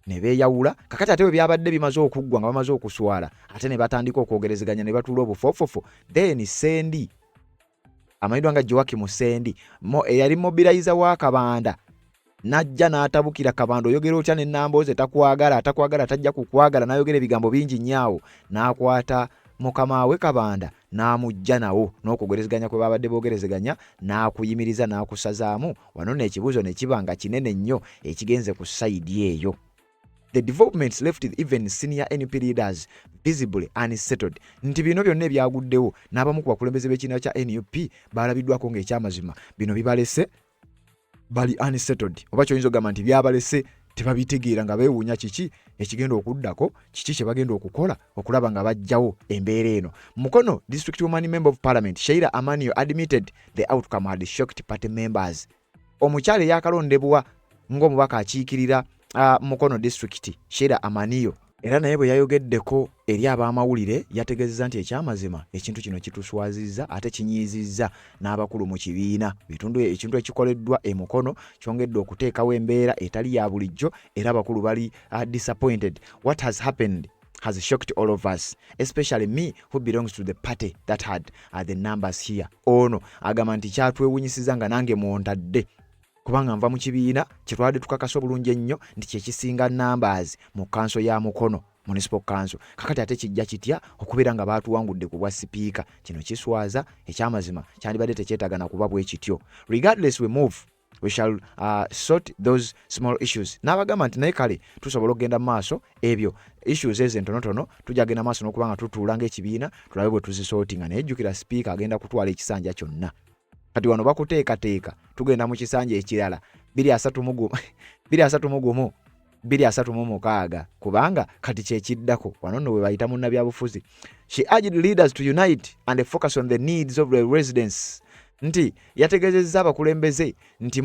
ne beeyawula. Kakati ate bwe byabadde bimaze okuggwa nga bamaze okuswala ate ne batandika okwogerezeganya ne batuula obufofofo. Then Sendi amayiddwa nga Joakim Musendi eyali mobilizer wa Kabanda najja n'atabukira Kabanda oyogera otya ne Nambooze takwagala tajja kukwagala n'ayogera ebigambo bingi nnyo n'akwata mukama we Kabanda n'amujja nawo n'okwogerezeganya kwe babadde boogerezeganya n'akuyimiriza n'akusazaamu. Wano n'ekibuuzo ne kiba nga kinene nnyo ekigenze ku sayidi eyo. The developments left even senior NUP leaders visibly unsettled. Nti bino byonna ebyaguddewo n'abamu ku bakulembeze b'ekibiina kya NUP balabiddwako ng'ekyamazima bino bibalese bali unsettled. Oba kyoyinza okugamba nti byabalese tebabitegeera nga beewuunya kiki ekigenda okuddako, kiki kye bagenda okukola okulaba nga bajjawo embeera eno. Mukono District Woman Member of Parliament Sheila Amanio admitted the outcome had shocked party members. Omukyala eyakalondebwa ng'omubaka akiikirira Mukono District Sheila Amanio era naye bwe yayogeddeko eri ab'amawulire yategeezezza nti ekyamazima ekintu kino kituswazizza ate kinyiizizza n'abakulu mu kibiina. Ekintu ekikoleddwa e Mukono kyongedde okuteekawo embeera etali ya bulijjo era abakulu bali disappointed. What has happened has shocked all of us, especially me who belongs to the party that had the numbers here. Ono agamba nti kyatwewunyisiza nga nange mwontadde kubanga nva mu kibiina kitwadde tukakasa bulungi ennyo nti kyekisinga numbers mu kanso ya Mukono Municipal Council. Kakati ate kijja kitya okubeera nga baatuwangudde ku bwa sipiika. Kino kiswaza ekyamazima kyandibadde tekyetagana kuba bwe kityo. Regardless we move, we shall sort those small issues. N'abagamba nti naye kale tusobola okugenda mu maaso ebyo issues ezo entonotono tujja genda maaso n'okubanga tutuula ng'ekibiina tulabe bwe tuzisortinga. Naye jjukira sipiika agenda kutwala ekisanja kyonna. Kati wano bakuteekateeka tugenda mu kisanja ekirala 236 kubanga kati kyekiddako wano nno bwe bayita munnabyabufuzi. She urged leaders to unite and focus on the needs of the residents. Nti yategeezezza abakulembeze nti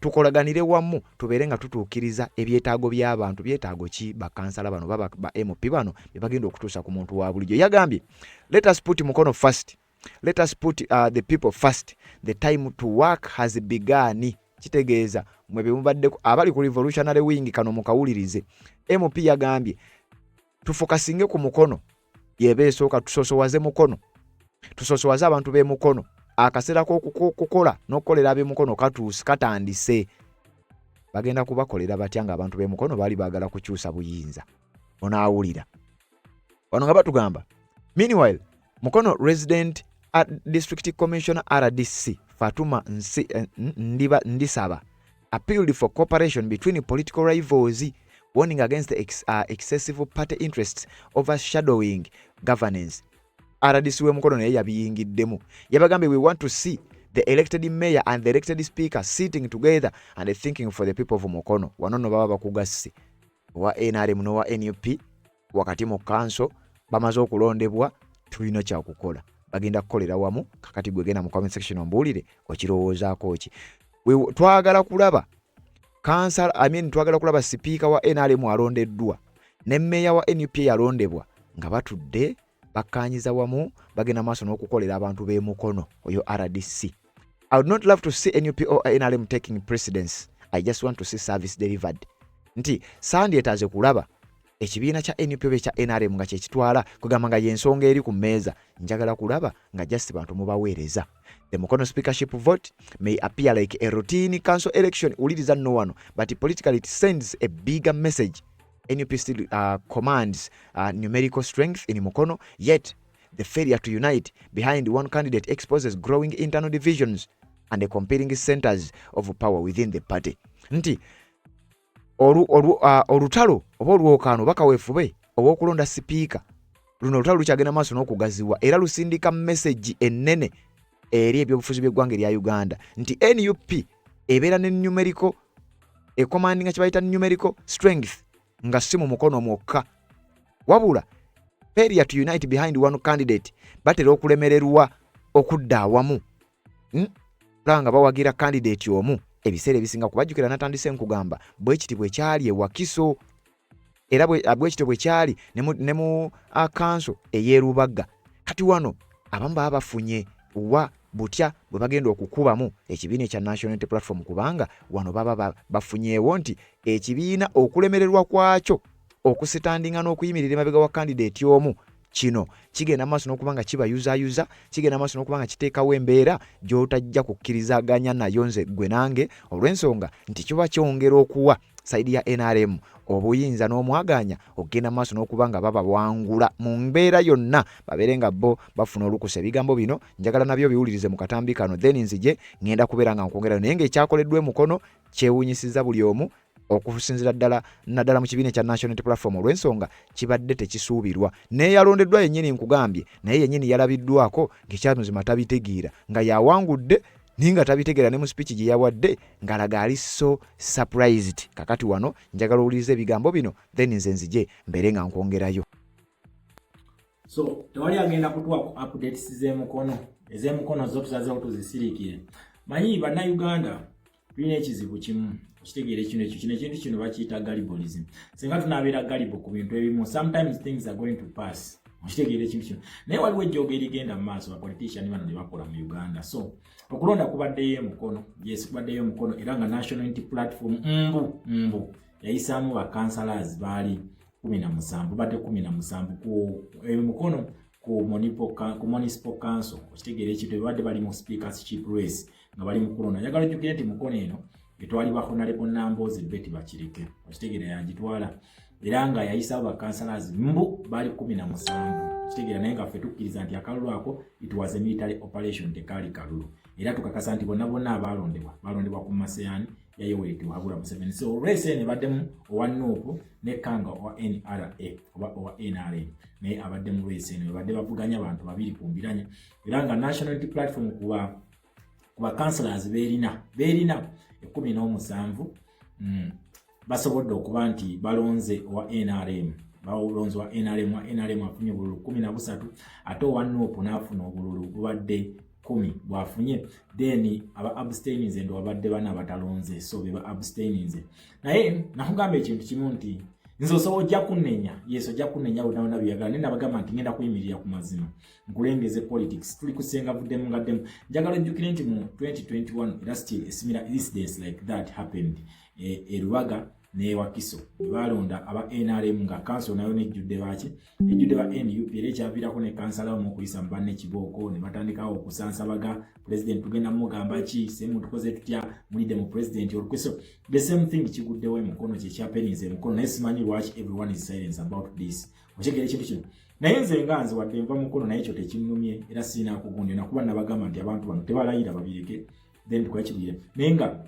tukolaganire wamu tubeere nga tutuukiriza ebyetaago by'abantu. Byetaago ki bakansala bano baba ba MP bano bye bagenda okutuusa ku muntu wa bulijjo. Yagambye let us put Mukono first. Let us put the people first. The time to work has begun. Kitegeeza mwe bemubadde abali ku revolutionary wing kano mukawulirize. MP yagambye tufokasinge ku Mukono yebeesooka tusosowaze Mukono. Tusosowaze abantu b'e Mukono. Akaseera k'okukola n'okukolera ab'e Mukono katandise. Bagenda kubakolera batya nga abantu b'e Mukono bali baagala kukyusa buyinza. Onaawulira. Wano nga batugamba. Meanwhile, Mukono Resident District Commissioner RDC Fatuma Ndisaba appealed for cooperation between political rivals, warning against the excessive party interests overshadowing governance. RDC we Mukono naye yabiyingiddemu. Yabagambe we want to see the elected mayor and the elected speaker sitting together and thinking for the people of Mukono. Wano no baba bakugasse wa NRM no wa NUP wakati mu council bamaze okulondebwa tulina kya kukola. Bagenda kukolera wamu. Kakati gwegenda mu comment section ombuulire okirowoozaako ki. Twagala kulaba twagala kulaba sipiika wa NRM alondeddwa ne mmeeya wa NUP yalondebwa nga batudde bakkaanyiza wamu bagenda maaso n'okukolera abantu b'e Mukono oyo RDC. I would not love to see NUP or NRM taking precedence. I just want to see service delivered. Nti sandyetaaze kulaba ekibiina kya NUP be kya NRM nga kyekitwala kugamba nga y'ensonga eri ku mmeeza. Njagala kulaba nga just bantu mubaweereza. The Mukono speakership vote may appear like a routine council election. Uliriza no wano, but politically it sends a bigger message. NUP still commands numerical strength in Mukono, yet the failure to unite behind one candidate exposes growing internal divisions and the competing centers of power within the party. Nti olutalo oba olwokaano bakaweefube obw'okulonda sipiika luno olutalo lukyagenda maaso n'okugaziwa era lusindika message ennene eri ebyobufuzi by'eggwanga erya Uganda nti NUP ebeera ne numerical commanding kye bayita numerical strength nga si mu Mukono mwokka wabula failure to unite behind one candidate batera okulemererwa okudda awamu nga bawagira candidate omu ebiseera ebisinga kubajjukira natandise nkugamba bwe kiti bwe kyali ewakiso era bwe kiti bwe kyali ne mu council ey'Erubaga. Kati wano abamu baba bafunye wa butya bwe bagenda okukubamu ekibiina ekya National Unity Platform kubanga wano baba bafunyeewo nti ekibiina okulemererwa kwakyo okusitandinga n'okuyimirira emabega wa candidate omu kino kigenda maaso n'okubanga kibayuzayuza, kigenda maaso n'okubanga kiteekawo embeera gy'otajja kukkirizaganya nayo nze gwe nange olw'ensonga nti kiba kyongera okuwa saidi ya NRM obuyinza n'omwaganya okugenda maaso n'okubanga baba bwangula mu mbeera yonna babeere nga bo bafuna olukusa. Ebigambo bino njagala nabyo biwulirize mu katambi kano then nzije ngenda kubeera nga nkwongera naye ng'ekyakoleddwa e Mukono kyewuunyisiza buli omu okusinzira naddala mu kibiina kya National Unity Platform olw'ensonga kibadde tekisuubirwa. N'eyalondeddwa yennyini nkugambye naye yennyini yalabiddwako ng'ekyamuzima tabitegeera nga yawangudde naye nga tabitegeera ne mu speech gye yawadde ng'alaga ali so surprised. Kakati wano njagala owuliriza ebigambo bino then nze nzije mbeere nga nkwongerayo. So tewali agenda kutuwa ku updates ez'emukono zo tusazeewo tuzisirikire. Manyi bannayuganda tulina ekizibu kimu okitegeera ekintu kino bakiyita gullibilism. Singa tunaabeera gullible ku bintu ebimu, sometimes things are going to pass. Okitegeera ekintu kino naye waliwo ejjooga erigenda mu maaso bapolitician bano ne bakola mu Uganda. So okulonda kubaddeyo emukono, yes kubaddeyo emukono, era nga National Unity Platform mbu yayisaamu bakansalas baali 17 badde 17 ku emukono ku municipal council. Okitegeera ekintu badde bali mu speakership race nga bali mu kulonda. Njagala ojjukire nti mukono eno etwalibwa Honorable Nambooze Betty Bakireke. Okitegeera yagitwala era nga yayisa bakansalas mbu bali 17. Okitegeera naye nga ffe tukkiriza nti akalulu ako it was a military operation tekaali kalulu. Era tukakasa nti bonna balondebwa ku Maseyani ya Yoweri Kaguta Museveni. So race ene baddemu owa Nuupu ne Kanga owa NRA owa NRM naye abadde mu race ene badde bavuganya abantu babiri ku mbiranye. Era nga National Unity Platform kuba councillors beerina 17 basobodde okuba nti balonze owa NRM balonze wa NRM afunye obululu 13 ate owa Nuupu n'afuna obululu bubadde 10 bwafunye. Then aba abstainings endo abadde bana abatalonze, so beba abstainings. Naye nakugamba ekintu kimu nti nzo so ojja kunenya, yeso ojja kunenya unaona byagala nenda bagamba nti ngenda kuyimirira ku mazima nkulengeze politics tuli kusenga buddemu ngaddemu. Njagala ojjukire nti mu 2021 era still similar incidents like that happened Rubaga ne Wakiso balonda aba NRM nga council nayo nejjudde ba NUP era ekyaviirako ne kansala mu kuyisa mbanne kibooko ne batandikawo okusansabaga president tugenda mugamba ki semu tukoze tutya mulide mu president olukweso the same thing kiguddewo emukono kyekyapenize emukono naye simanyi lwaki everyone is silent about this. Okitegeera ekintu kino naye nze nga nze wadde nva mukono naye ekyo tekinnumye era sirina kugunde nakuba nabagamba nti abantu bano tebalayira babireke then tukakibwire naye nga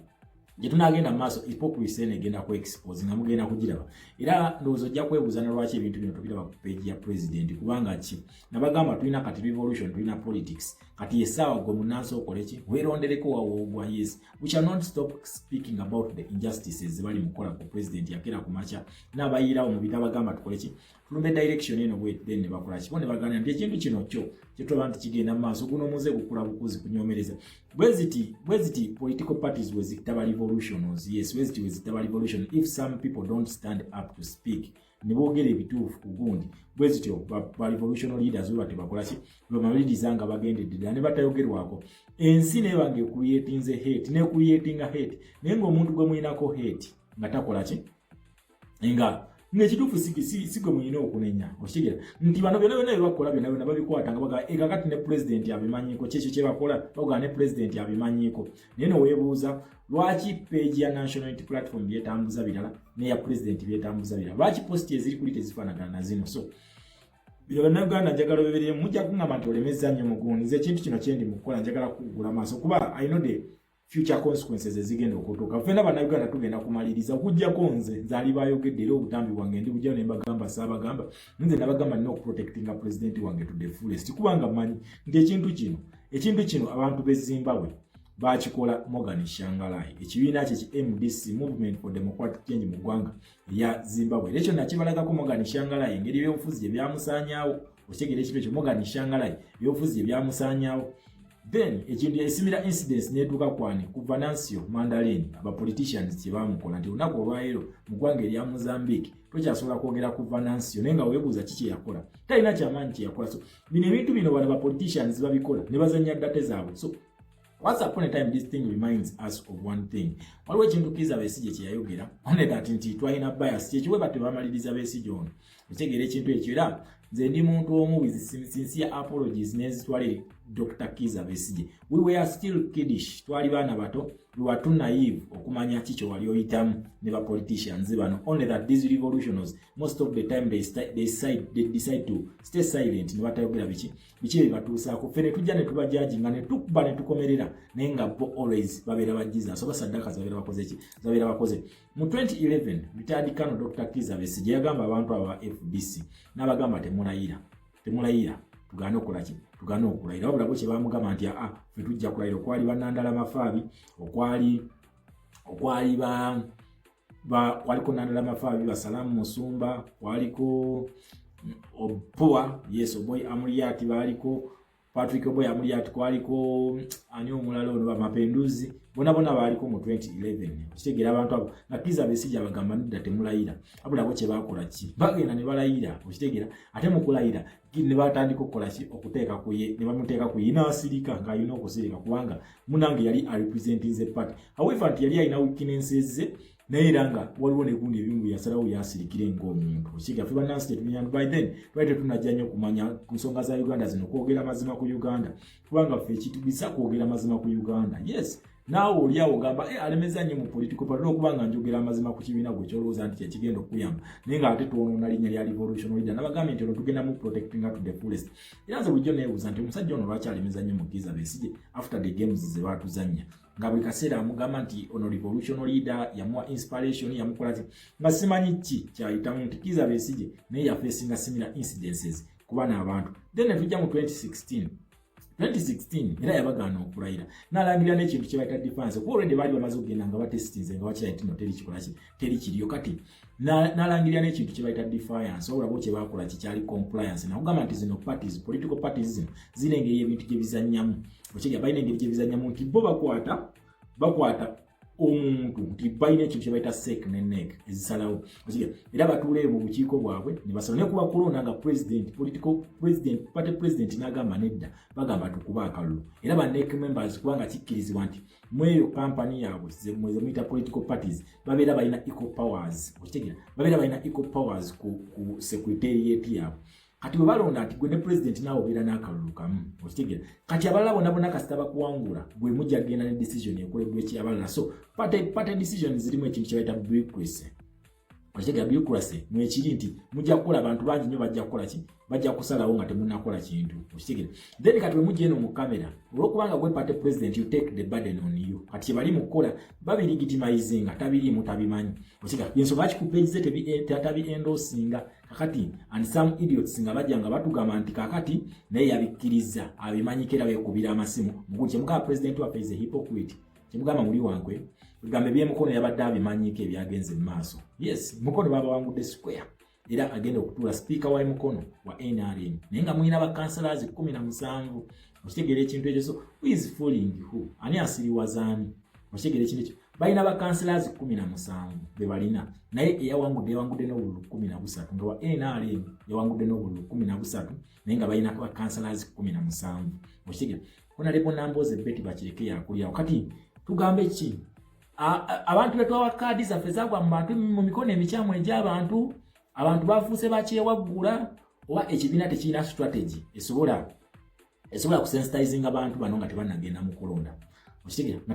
gye tunagenda mu maaso hypocrisy egenda ku expose nga mugenda kugiraba era ndowooza ojja kwebuuza na lwaki ebintu bino tubiraba ku page ya president kubanga ki nabagamba tulina kati revolution tulina politics kati essaawa gwe munansi okole ki weerondereko wawoogwa yes we shall not stop speaking about the injustices zebali mukola ku president yakeera ku makya n'abayirawo mu bitabagamba tukole ki tulumbe direction eno bwe then ne bakola ki ne bagana nti ekintu kino kyo kyetulaba nti kigenda mu maaso guno muze gukula bukuzi kunyomereza bweziti political parties wezitaba revolutions yes wezitaba revolution if some people don't stand up to speak ne boogera ebituufu ku gundi bwezityo ba revolutionary leaders we batebakola ki bamawuliriza bagendedde ddala ne batayogerwako ensi naye bange creatinze hate ne creatinga hate naye ng'omuntu gwe muyinako hate nga takola ki nga nekituufu sigwe muyina okunenya okitegeera nti bano byonna byebakola byonna babikwata nga baga ekakati ne president abimanyiiko kyekyo kyebakola baga ne president abimanyiiko naye noweebuuza lwaki page ya National Unity Platform byetambuza birala neya president byetambuza birala lwaki posti eziri kuli tezifaanagana na zino. So bino bannayuganda njagala bebereye mujja kuŋŋamba nti olemezza nnyo mugundi nze ekintu kino kyendi mukukola njagala kugula maaso kuba I know the future consequences ezigenda okutuuka ffenna bannayuganda tugenda kumaliriza okuggyako nze nzaali bayogedde era obutambi bwange ndi bujjawo ne mbagamba saabagamba nze nabagamba nina okuprotectinga president wange to the fullest kubanga mmanyi nti ekintu kino abantu b'e Zimbabwe bakikola Morgan Shangalai ekibiina kye ki MDC Movement for Democratic Change mu ggwanga ya Zimbabwe ekyo nakibalagako Morgan Shangalai engeri ebyobufuzi gye byamusaanyaawo okitegeera ekintu ekyo Morgan Shangalai ebyobufuzi gye byamusaanyaawo. Then ekintu esimira incidents netuuka kwani ku Venancio Mandalini aba politicians kye bamukola nti olunaku olwaleero mu ggwanga erya Mozambique tokyasobola kwogera ku Venancio naye nga weebuuza kiki yakola talina kyamaanyi kye yakola. So bino ebintu bino bano ba politicians babikola ne bazanya ddate zaabwe. So once upon a time this thing reminds us of one thing. Waliwo ekintu Kizza Besigye kye yayogera only that nti twalina bias kyekyo bwe tebamaliriza Besigye ono otegeera ekintu ekyo era nze ndi muntu omu with sincere apologies nezitwale Dr. Kizza Besigye. We were still kiddish. Twali bana bato. We were too naive okumanya chicho wali oyitamu ne ba politicians bano. Only that these revolutionaries, most of the time they decide to stay silent ne batayogera bichi bibatuusaako. Fene tujja ne tuba judging ne tukuba ne tukomerera naye nga bo always babeera bajiza so basaddaka zabeera bakoze mu 2011 retired Colonel Dr. Kizza Besigye yagamba abantu aba FDC n'abagamba temulayira tugane okulayira wabula kye bamugamba nti ffe tujja kulayira okwali banandala mafaabi okwali kwaliko nandala mafaabi basalamu musumba kwaliko Opoa yes Oboy Amuriati baliko Patrick Oboy Amuriati kwaliko ani omulala ono bamapenduzi bona baliko mu 2011 kitegera abantu abo na Kizza Besigye abagamba nidda temulayira abula kye bakola ki bagenda ne balayira okitegera ate mu kulayira ne batandika okukola ki okuteeka kuye ne bamuteeka kuye n'asirika ng'alina okusirika kubanga munange yali representing the party however nti yali alina weaknesses naye era nga waliwo ne gundi ebintu yasalawo yasirikire ng'omuntu okiga ffe bannansi tetunyana by then twali tetunajja nnyo kumanya ku nsonga za Uganda zino kwogera mazima ku Uganda kubanga ffe kitugisa kwogera mazima ku Uganda yes naawe oliawo gamba alemeza nnyo mu political party okubanga njogera amazima ku kibiina gwe kyolowooza nti kyekigenda okuyamba naye nga ate twonoona linnya lya revolution leader nabagambye nti ono tugenda mu protecting to the fullest era nze bulijjo neebuuza nti omusajja ono lwaki alemeza nnyo mu Kizza Besigye after the games ze baatuzannya nga buli kaseera amugamba nti ono revolution leader yamuwa inspiration yamukola ki nga simanyi ki kyayitamu nti Kizza Besigye naye yafeesinga similar incidences kuba n'abantu then netujja mu 2016 era yabagaana okulayira n'alangirira n'ekintu kye bayita defense kuba already baali bamaze okugenda nga batestinze nga bakira nti no teri kiriyo kati n'alangirira n'ekintu kye bayita defiance wabula bo kye baakola kikyali compliance nakugamba nti zino parties political parties zino zina engeri ebintu gye bizannyamu okiga balina engeri gye bizannyamu nti bo bakwata omuntu nti balina ekintu kye bayita sek ne nek ezisalawo okiga era batuuleyo mu bukiiko bwabwe ne basala ne kuba kulonda nga party president n'agamba nedda bagamba tukuba akalulu era ba nek members kubanga kikkirizibwa nti mweyo kampani yaabwe mweze muyita political parties babeera balina equal powers okitegera babeera balina equal powers ku secretariat yaabwe kati bwe balonda nti gwe ne president naawe obeera n'akalulu kamu okitegera kati abalala bonna kasita bakuwangula gwe mujja genda ne decision ekoleddwa ekyabalala so party decision zirimu ekintu kye bayita bureaucracy okitegera bureaucracy mwekiri nti mujja kukola abantu bangi nnyo bajja kukola ki bajja kusalawo nga temunnakola kintu okitegera then kati bwe mujja eno mu kamera olw'okubanga gwe party president you take the burden on you kati bali mu kukola babirigitimizinga tabiriimu tabimanyi okitegera yensonga bakikupeegize tabi-endorsinga kakati and some idiots nga bajja nga batugamba nti kakati naye yabikkiriza abimanyikira beekubira amasimu mukuti kyemugamba president waffe is a hypocrite kyemugamba muli wankwe bigambo ebyemukono yabadde abimanyiiko ebyagenze mu maaso yes mukono baba wangudde square era agenda okutuula speaker wa mukono wa NRM naye nga mulina bakansalaz 17 okitegeera ekintu ekyo so who is fooling who ani asiriwazaani okitegeera ekintu ekyo balina bakansalaz 17 be balina naye yawangudde n'obululu 13 nga wa NRM yawangudde n'obululu 13 naye nga balina bakansalaz 17 okitegeera honorable Nambooze Betty Bakireke yakulirawo kati tugambe ki abantu betwawa kaadi zaffe zagwa mu bantu mu mikono emikyamu egy'abantu abantu bafuuse bakyewaggula oba ekibiina tekirina strategy esobola kusensitizing abantu bano nga tebannagenda mu kulonda okitegera nga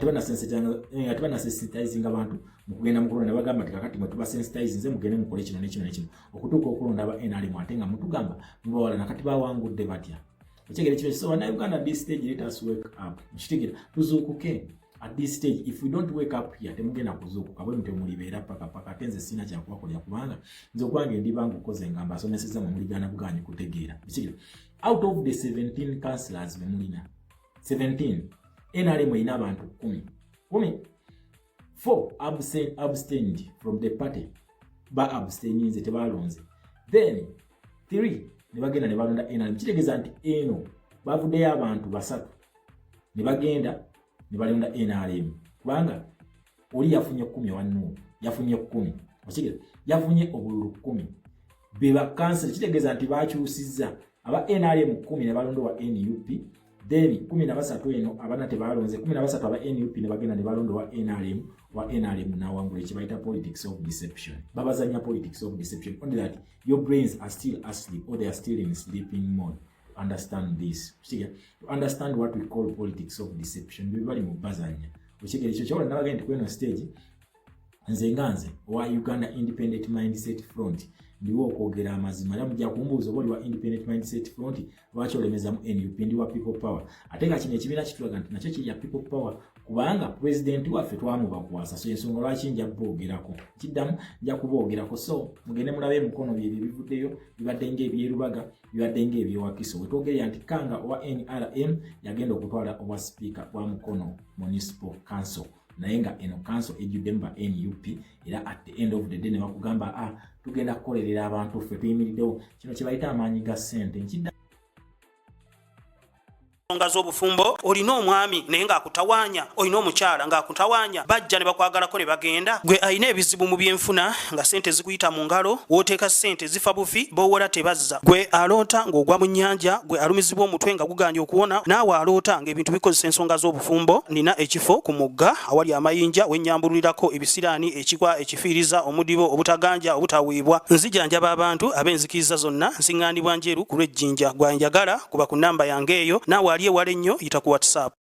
tebannasensitizing abantu mu kugenda mu kulonda bagamba nti kakati mwe tubasensitize nze mugende mukole kino nekino nekino okutuuka okulonda aba NRM ate nga mutugamba mubawala nakati bawangudde batya okitegera ekiro so Uganda at this stage let us wake up okitegera tuzuukuke at this stage if we don't wake up here temugenda kuzuukuka bwe mutemulibeera paka tenze sina kyakubakolera kubanga nze okwange ndibanga ukoze ngamba asomeseza mu muligana bwanyi kutegeera okitegera out of the 17 councillors bemulina 17 NRM ina abantu 10 4 abstained from the party ba abstaininze tebalonze then 3 ne bagenda ne balonda NRM kitegeeza nti eno bavuddeyo abantu basatu ne bagenda ne balonda NRM kubanga oli yafunye 10 wannu yafunye 10 okitegeza yafunye obululu 10 beba kansel kitegeeza nti bakyusizza aba NRM 10 ne balonda wa NUP then 13 eno abana tebalonze 13 aba NUP ne bagenda ne balonda wa NRM na wangule kibaita politics of deception babazanya politics of deception only that your brains are still asleep or they are still in sleeping mode understand this. To understand what we call politics of deception. We bali mubazanya. Ushigere icho chola nabaga ndi kweno stage. Nze wa Uganda Independent Mindset Front. Ndiwo okwogera amazima era mujja kumbuuza boli wa Independent Mindset Front lwaki olemeza mu NUP ndi wa People Power. Ate nga kino ekibiina kitulaga nti nakyo kiri ya People Power kubanga president waffe twamubakwasa so ensonga lwaki nja kuboogerako kiddamu nja kuboogerako so mugende mulabe emikono bye bivuddeyo bibadde ng'ebyerubaga bibadde ng'ebyewakiso we twogerera nti Kanga owa NRM yagenda okutwala obwa speaker bwa Mukono Municipal Council naye nga eno council ejjudde mu NUP era at the end of the day ne bakugamba tugenda kukolerera abantu ffe tuyimiriddewo kino kye bayita amaanyi ga ssente nkidda ensonga z'obufumbo olina omwami naye ng'akutawanya olina omukyala ng'akutawanya bajja ne bakwagalako ne bagenda gwe alina ebizibu mu byenfuna nga ssente zikuyita mu ngalo wooteeka ssente zifa bufi boowola tebazza gwe aloota ng'ogwa mu nnyanja gwe alumizibwa omutwe nga guganje okuwona naawe aloota ng'ebintu bikozesa ensonga z'obufumbo nina ekifo ku mugga awali amayinja wennyambululirako ebisiraani ekikwa ekifiiriza omudibo obutaganja obutaweebwa nzijanjaba abantu ab'enzikiriza zonna nsiŋŋaanibwa njeru ku lw'ejjinja gwanjagala kuba ku nnamba yange eyo naawe ewala ennyo yita ku WhatsApp.